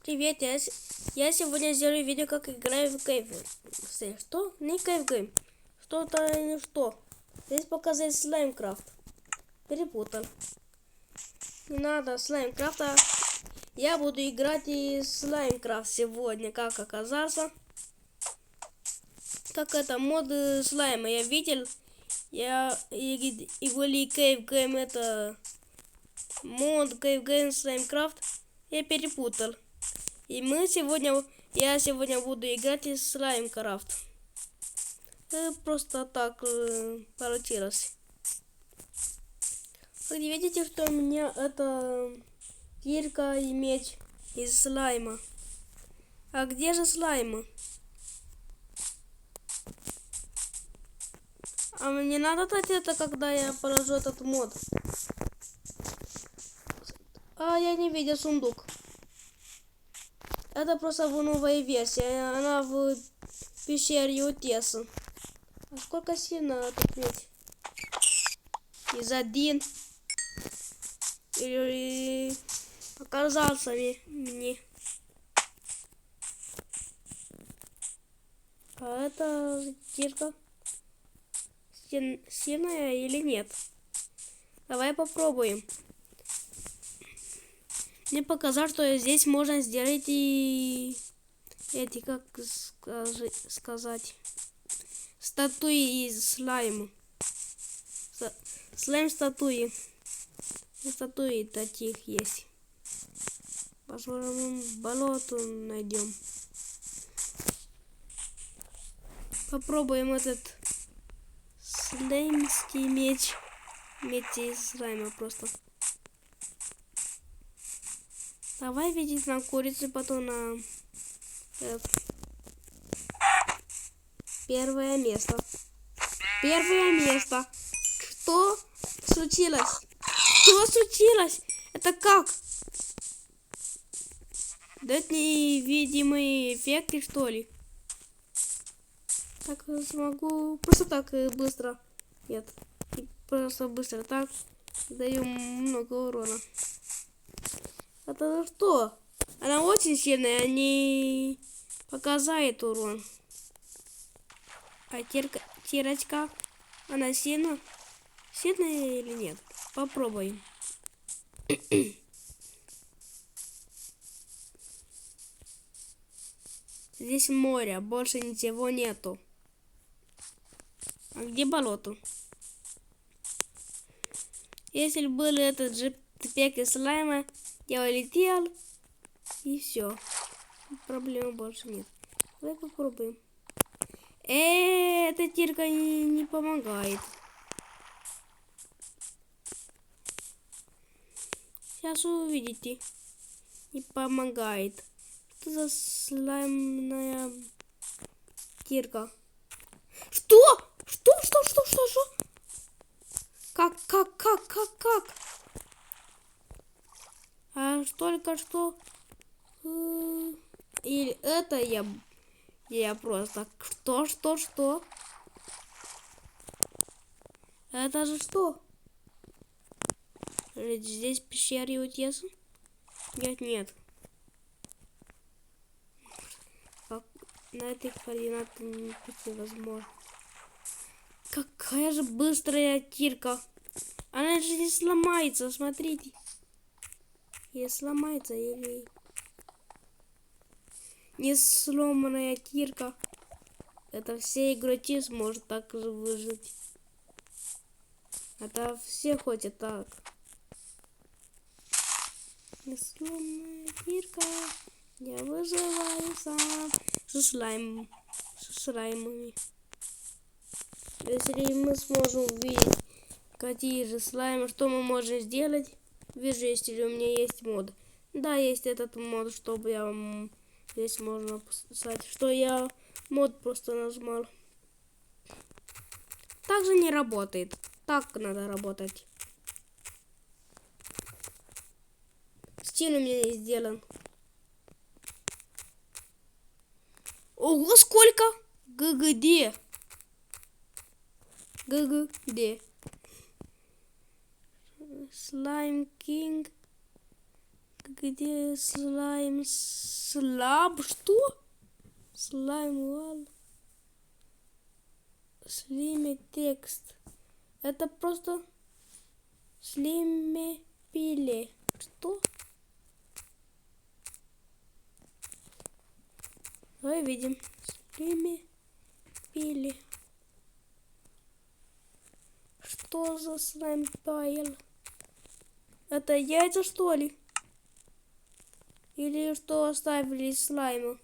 Привет, я сегодня сделаю видео, как играю в Кейв. Что? Не Кейв Гейм. Что-то не что. Здесь показывает Слаймкрафт. Перепутал. Не надо Слаймкрафта. Я буду играть и Слаймкрафт сегодня, как оказался. Как это мод слайма. Я видел. И были Кейв Гейм, это мод Кейв Гейм Слаймкрафт. Я перепутал. И я сегодня буду играть в Слаймкрафт. Просто так получилось. Вы видите, что у меня это кирка и меч из слайма. А где же слаймы? А мне надо дать это, когда я положу этот мод. А я не видел сундук. Это просто новая версия. Она в пещере у Теса. А сколько сильно тут ведь? Из один. Или оказался мне. А это кирка сильная или нет? Давай попробуем. Мне показалось, что здесь можно сделать и эти, как сказать, статуи из слайма. Слайм статуи. Статуи таких есть. Посмотрим, болото найдем. Попробуем этот слаймский меч. Меч из слайма просто. Давай видеть на курицу, потом на первое место. Первое место. Что случилось? Что случилось? Это как? Да это невидимые эффекты, что ли? Так смогу. Просто так быстро. Нет. Просто быстро так. Даю много урона. Это что? Она очень сильная, не показывает урон. А тирочка, она сильная? Сильная или нет? Попробуем. Здесь море, больше ничего нету. А где болото? Если был этот джетпек из слайма, я улетел, и все. Проблем больше нет. Давай попробуем. Эта тирка не помогает. Сейчас увидите. Не помогает. Что за слаймная тирка? Что? Что? Как? А только что... Или это я просто... Что? Это же что? Здесь пещера у Теса? Нет. Как на этой координаты невозможно. Какая же быстрая тирка. Она же не сломается, смотрите. Не сломается или... Не сломанная тирка. Это все игроки сможет так же выжить. Это все хотят так. Не сломанная тирка. Я выживаю сам. Со слаймами. Если мы сможем увидеть, какие же слаймы, что мы можем сделать. Вижу, если у меня есть мод. Да, есть этот мод, чтобы я вам... Здесь можно писать, что я мод просто нажимал. Так же не работает. Так надо работать. Стиль у меня сделан. Ого, сколько? ГГД. Слайм Кинг. Где слайм слаб? Что? Слайм вал. Слиме текст. Это просто слиме пиле. Что? Давай видим. Слиме пиле. Что за слайм пайл? Это яйца, что ли? Или что оставили слайму?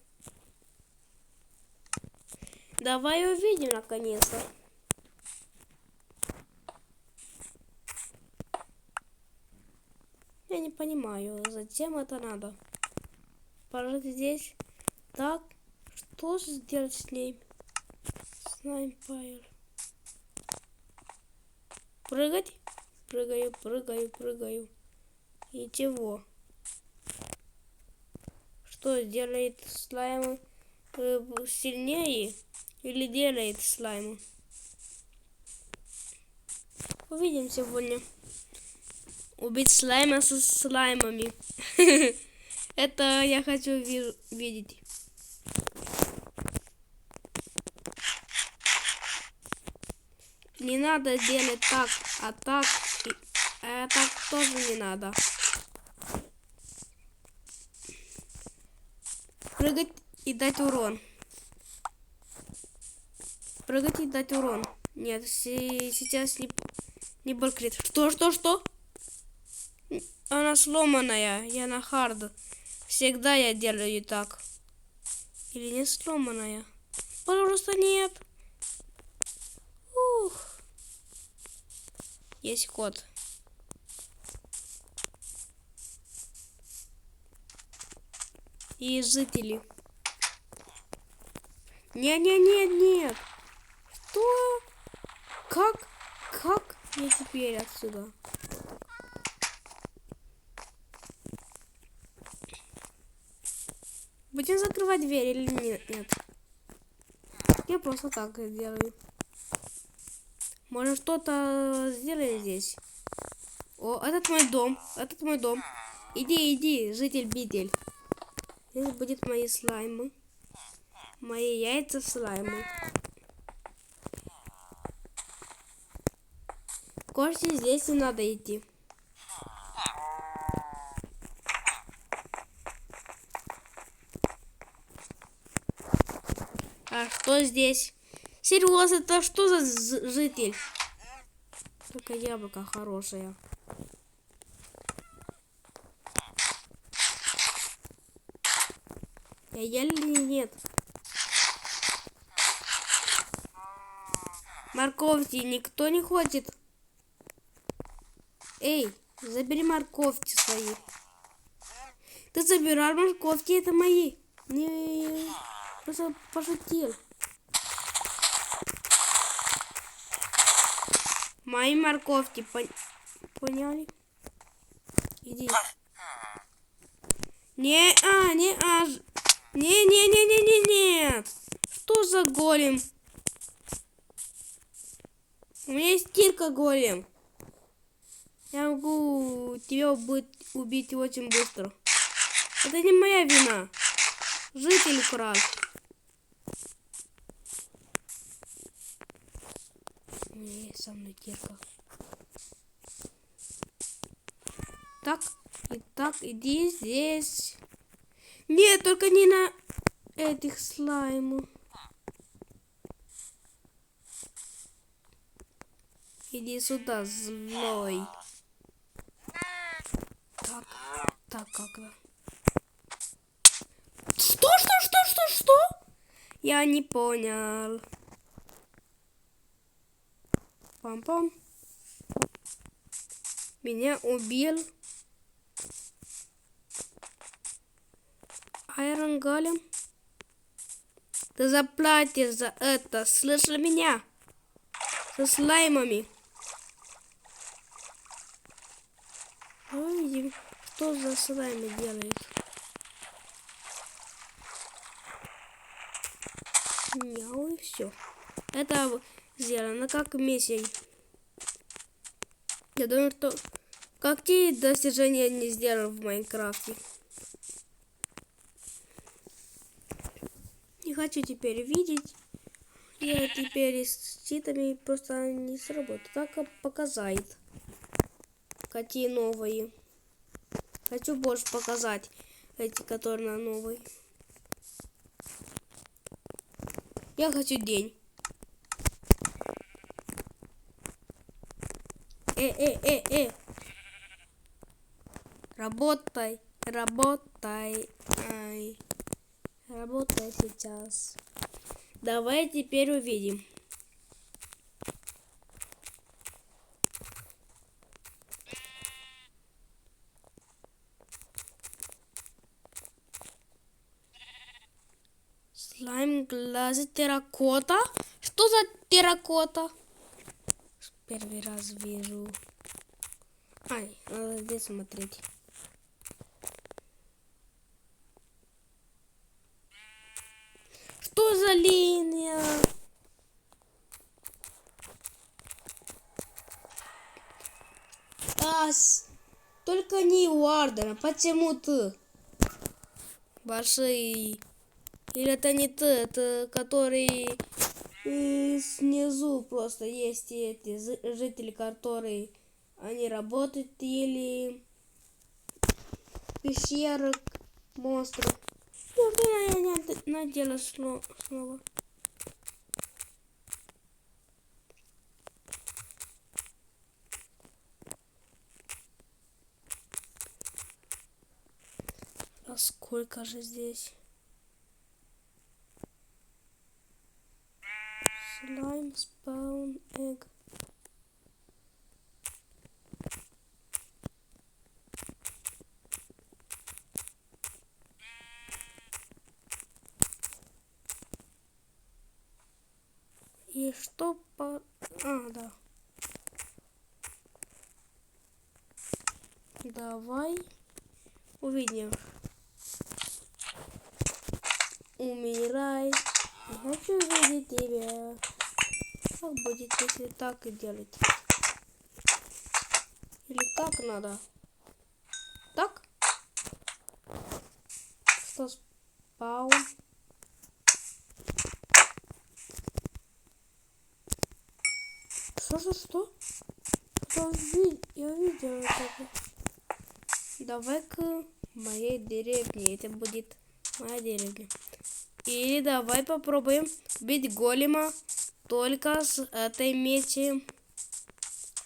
Давай увидим наконец-то. Я не понимаю, зачем это надо. Пожалуйста, здесь. Так, что же сделать с ней? Слайм пайл. Прыгать? Прыгаю, прыгаю, прыгаю. И чего? Что делает слайм сильнее или делает слайм? Увидим сегодня. Убить слайма со слаймами. Это я хочу видеть. Не надо делать так, а так тоже не надо. Прыгать и дать урон. Прыгать и дать урон. Нет, сейчас не балкрит. Что? Она сломанная. Я на хард. Всегда я делаю так. Или не сломанная? Пожалуйста, нет. Ух. Есть код. И жители. Нет. Что? Как я теперь отсюда? Будем закрывать дверь или нет? Я просто так делаю. Может, что-то сделаем здесь? О, этот мой дом. Иди, житель-битель. Здесь будет мои слаймы. Мои яйца слаймы. Кошки здесь не надо идти. А что здесь? Серьезно, это что за житель? Только яблоко хорошее. Я ел или нет? Морковки никто не хочет. Эй, забери морковки свои. Ты забирал морковки, это мои. Не, просто пошутил. Мои морковки, поняли? Иди. Нет. Что за голем? У меня есть стирка голем. Я могу тебя убить очень быстро. Это не моя вина. Житель украл. У меня есть со мной стирка. Так, иди здесь. Нет, только не на этих слаймов. Иди сюда, злой. Так, как-то. Что? Я не понял. Пам-пам. Меня убил Айрон Голем. Ты заплатишь за это, слышал меня? Со слаймами. Видим, что за слаймы делает. Мяу, и все. Это сделано как миссия. Я думаю, что Какие достижения не сделал в Майнкрафте? Не хочу теперь видеть. Я теперь с читами просто не сработает. Так показает. Какие новые. Хочу больше показать эти, которые новые. Я хочу день. Работай, работай. Ай. Работай сейчас. Давай теперь увидим. Слайм, глаза, терракота. Что за терракота? Первый раз вижу. Ай, надо здесь смотреть. Что за линия? Только не Уардена. Почему ты? Большие. Или это не ты, это который снизу просто есть эти жители, которые они работают, или пещерок, монстров. Я не надела снова. А сколько же здесь? Slime spawn egg. И что по... да. Давай увидим. Умирай. Не хочу видеть тебя. Как будет, если так и делать? Или как надо? Так? Что спаун? Что? Я видел это. Давай-ка моей деревне. Это будет моя деревня. Или давай попробуем бить голема только с этой мечи.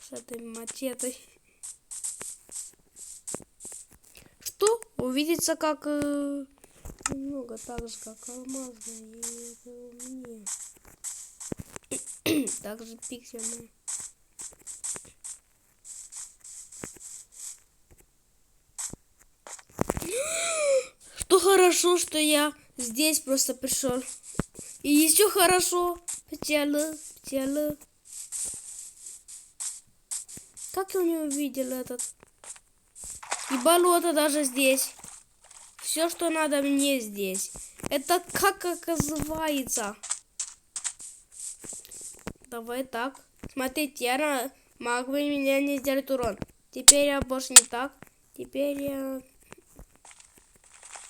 С этой мачетой. Что? Увидится как... немного так же, как алмазная. И это мне. Также пиксельная. Что хорошо, что я здесь просто пришел. И еще хорошо. Пчелы. Как я не увидел этот? И болото даже здесь. Все, что надо мне здесь. Это как называется? Давай так. Смотрите, я могу меня не сделать урон. Теперь я больше не так. Теперь я...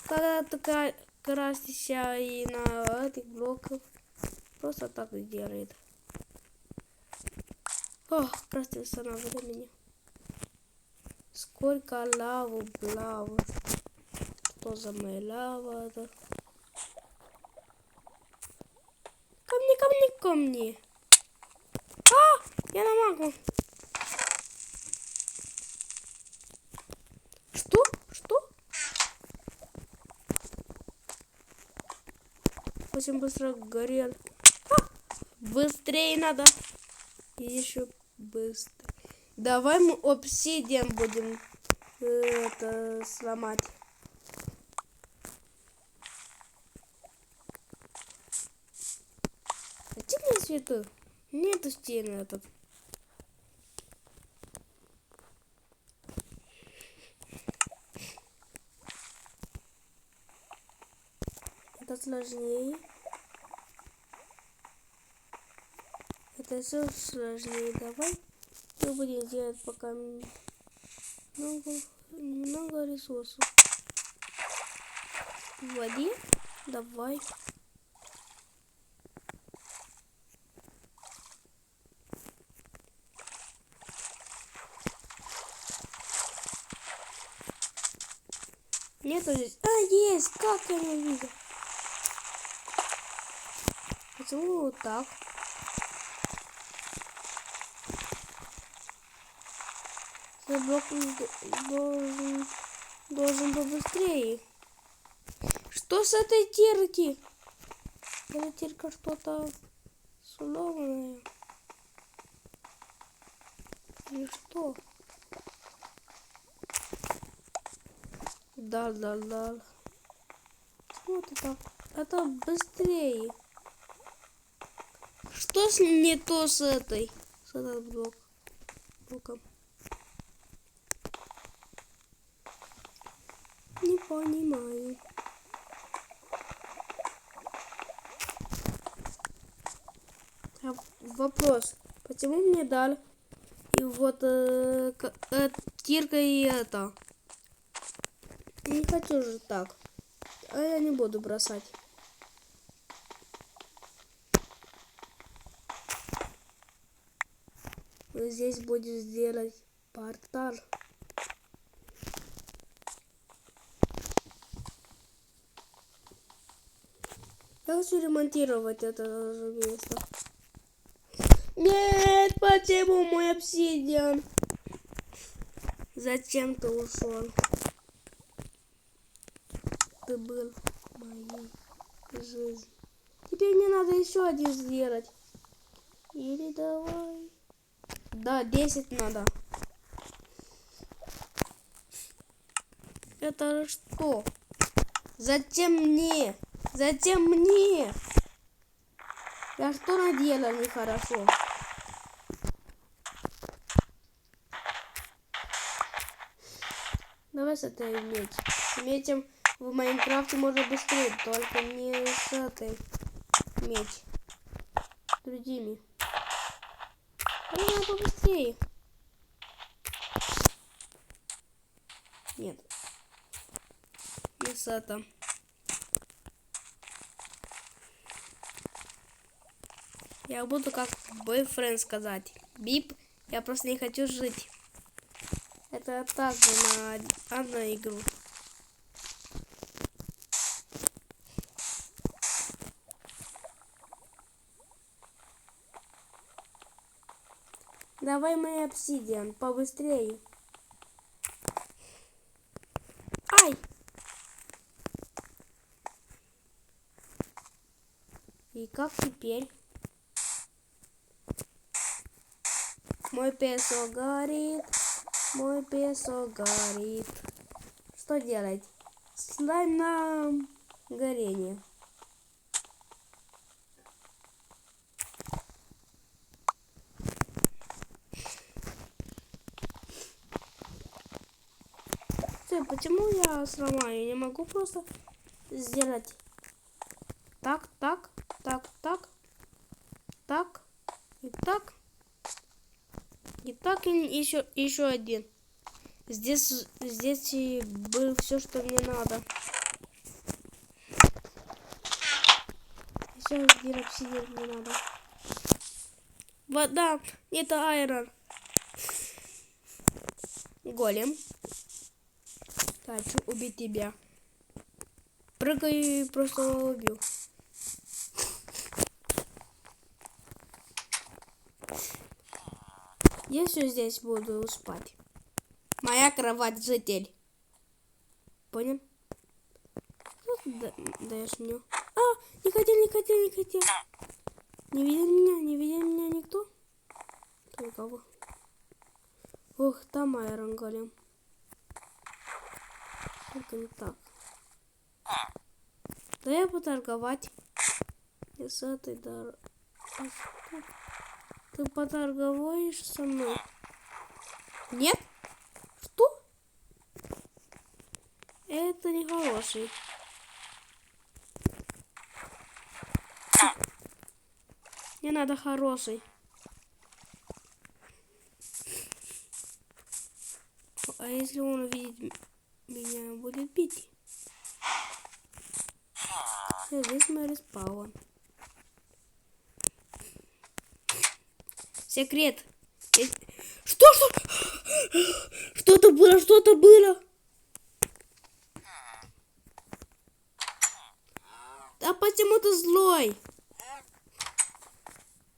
Когда такая красишься и на этих блоках, просто так и делает. Ох, красился на времени. Сколько лавы, блавы. Что за моя лава? Это? Ко мне. Я на магму. Что? Очень быстро горел. Быстрее надо. Еще быстро. Давай мы обсидиан будем это сломать. А где мне цветы? Нету стены этот. Это сложнее. Это все сложнее. Давай мы будем делать пока Немного ресурсов. Вводи. Давай. Нету здесь. А, есть! Как я не видел? Почему вот так? Я блок должен побыстрее. Что с этой тирки? Эта тирка что-то сломанное. Или что? Да. Почему это так? Это быстрее. Что с не то с этой? С этим блоком. Не понимаю. Вопрос. Почему мне дали и вот тирка и это? Не хочу же так. А я не буду бросать. Здесь будешь делать портал. Я хочу ремонтировать это место. Нет, почему мой обсидиан? Зачем ты ушел? Ты был в моей жизни. Теперь мне надо еще один сделать. Или давай. Да, 10 надо. Это что? Зачем мне? Зачем мне? Я что наделал нехорошо? Давай с этой меч. Метим в Майнкрафте можно быстрее, только не с этой меч. Другими. Надо побыстрее. Нет. Не с этим. Я буду как бойфренд сказать. Бип, я просто не хочу жить. Это также на одну игру. Давай мой обсидиан побыстрее. Ай! И как теперь? Мой песок горит. Мой песок горит. Что делать? Слайм на горение. Почему я сломаю? Я не могу просто сделать так, и так, и еще один. Здесь и было все, что мне надо. Еще один обсидиан мне надо. Вода, это айрон. Голем. Хочу убить тебя. Прыгай и просто убью. Я все здесь буду спать. Моя кровать, житель. Понял? Даешь мне. А, не хотел. Не видел меня никто? Никого. Ух, там айрон голем. Только не так. Да я поторговать. И с этой дорогой. А что? Ты поторговаешь со мной? Нет? Что? Это не хороший. Мне надо хороший. А если он увидит меня, будет бить? Здесь мы респаун. Секрет. Что? Что-то было, что-то было. Да почему ты злой?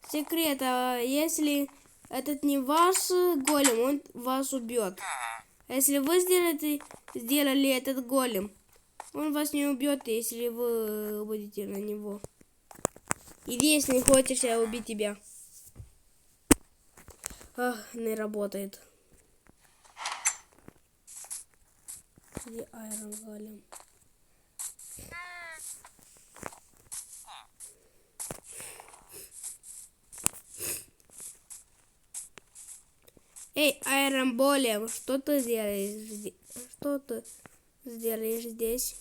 Секрет, а если этот не ваш голем, он вас убьет. А если вы сделали этот голем, он вас не убьет, если вы будете на него. Иди, если не хочешь, я убить тебя. Ах, не работает. Где Айрон голем? Эй, Айрон Голем, что ты делаешь здесь? Что ты сделаешь здесь?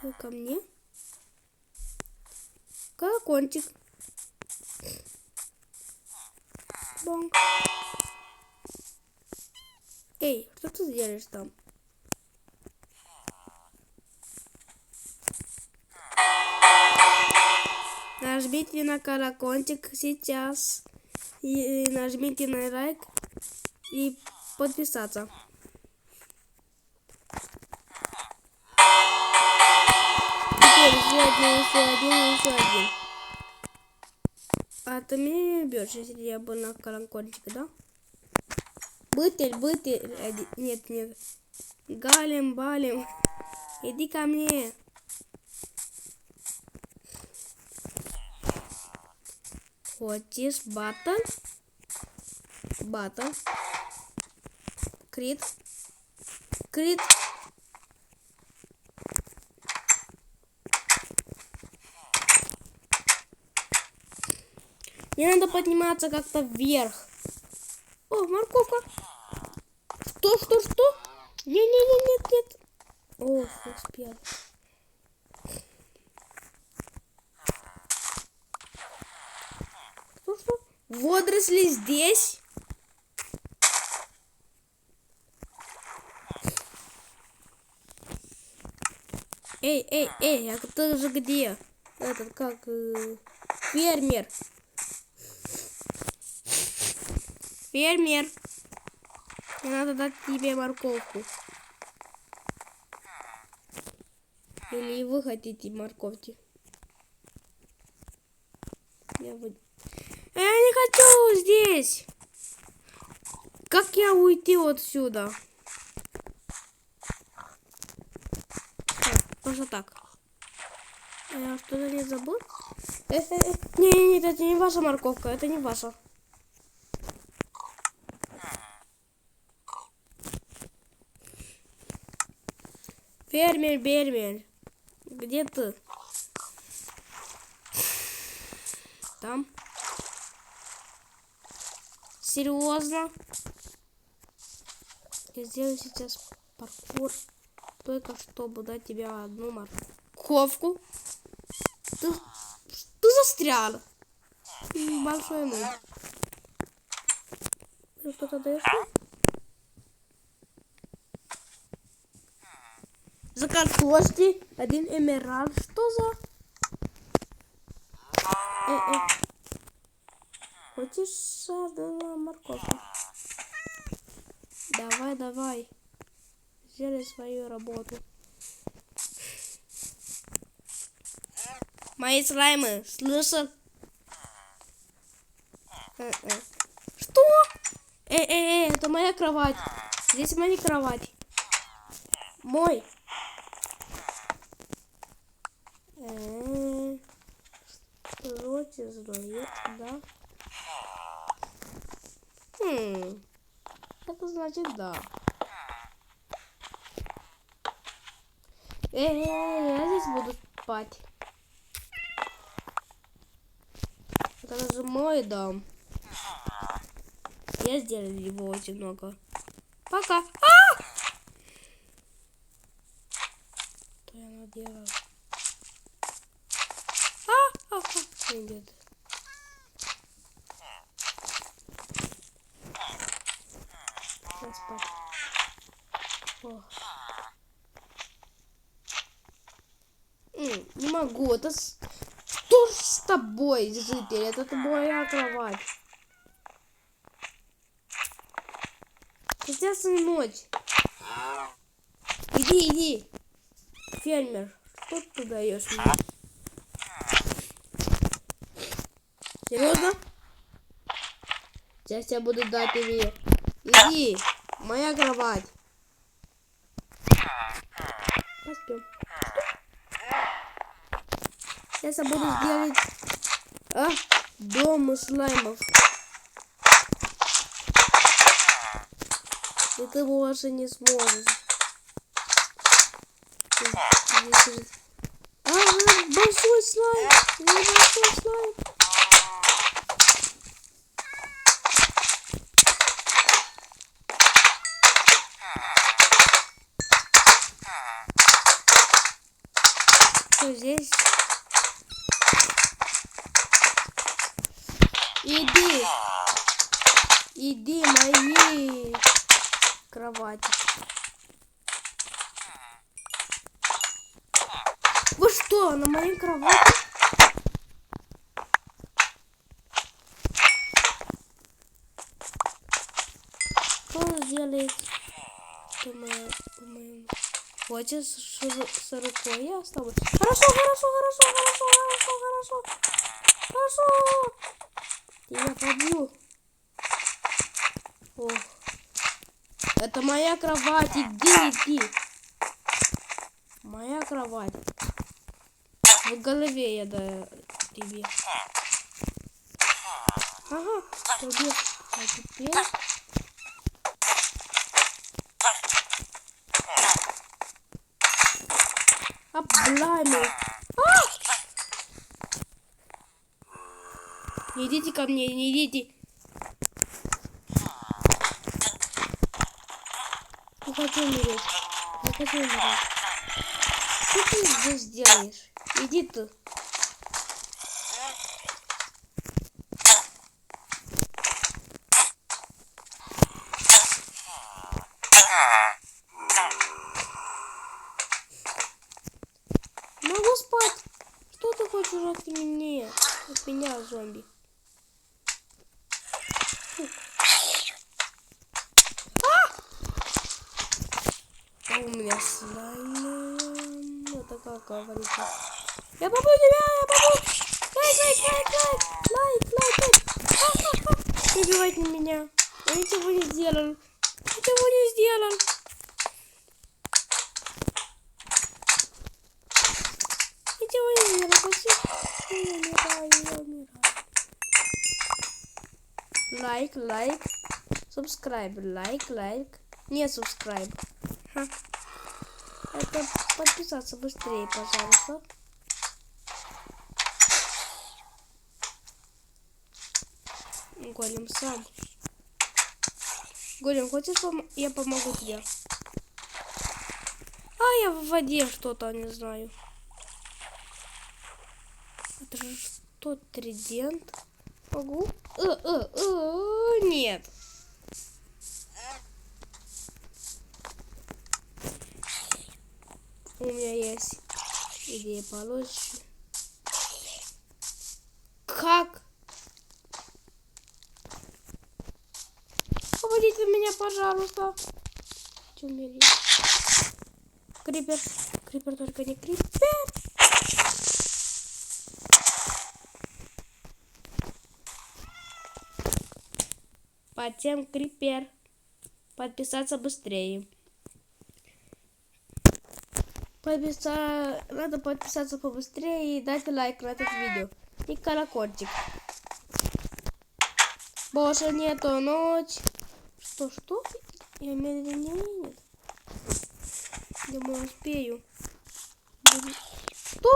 Ты ко мне? Колокольчик. Бонг. Эй, что ты делаешь там? Нажмите на колокольчик сейчас. И нажмите на лайк и подписаться. Теперь еще один. А ты меня не бьешь, если я был на колокольчике, да? Бытель. Нет. Балем. Иди ко мне. Хочешь батл? Крит. Мне надо подниматься как-то вверх. О, морковка. Что? Нет. Ох, успел. Что? Водоросли здесь? Эй, а ты же где? Этот, как, фермер. Мне надо дать тебе морковку. Или вы хотите морковки? Я не хочу здесь. Как я уйти отсюда? Просто так. Я что-то не забыл? Нет, это не ваша морковка, это не ваша. Фермер, где ты? Там. Серьезно? Я сделаю сейчас паркур, только чтобы дать тебе одну морковку. Ты застрял. Большой мой. Ты что-то даешь? За картошки 1 эмералд. Что за? Хочешь одну морковку? Давай. Сделай свою работу. Мои слаймы, слышал? Что? Это моя кровать. Здесь моя кровать. Мой. Злое, да? Это значит да. Я здесь буду спать. Это же мой дом. Я сделал его очень много. Пока. Что я наделал? Идет. О. Не могу. Это что ж с тобой, житель? Это моя кровать. Сейчас ночь. Иди. Фермер, что ты даешь мне? Серьезно? Сейчас я буду дать тебе. Иди, моя кровать. Поспим. Сейчас я буду сделать дом из слаймов. И ты больше не сможешь. Большой слайм. Большой слайм. Что здесь? Иди моей кровати. Вы что, на моей кровати? Что он сделает? Хочешь с рукой? Я с тобой. Хорошо. Я побью. О. Это моя кровать. Иди. Моя кровать. В голове я даю тебе. Ага. Побил. А теперь... Облаймы. Не идите ко мне, не идите. Не хочу умереть. Что ты здесь делаешь? Иди ты. Могу спать. Что ты хочешь от меня? От меня, зомби. У меня слайм. Это как говорится. Я побью тебя. Лайк. Не убивайте меня. Я ничего не сделал. Лайк. Subscribe. Лайк. Не subscribe. Это подписаться быстрее, пожалуйста. Голем сам. Голем, хочешь я помогу тебе? Я в воде что-то не знаю. Это же что, тридент? Могу? Нет. У меня есть идея получше. Как? Помогите меня, пожалуйста. Умереть. Крипер, только не крипер. Потом крипер. Подписаться быстрее. Надо подписаться побыстрее и дать лайк на это видео. И колокольчик. Больше нету ночь. Что? Я медленнее нет. Думаю, успею. Что?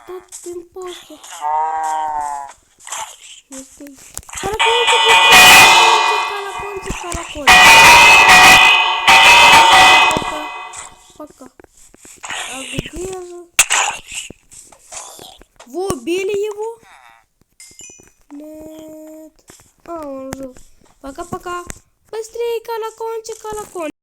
Тут импостер. Не успею. Колокольчик. Пока. А где же? Вы убили его? Нет. Он жив. Пока. колокольчик, колокольчик.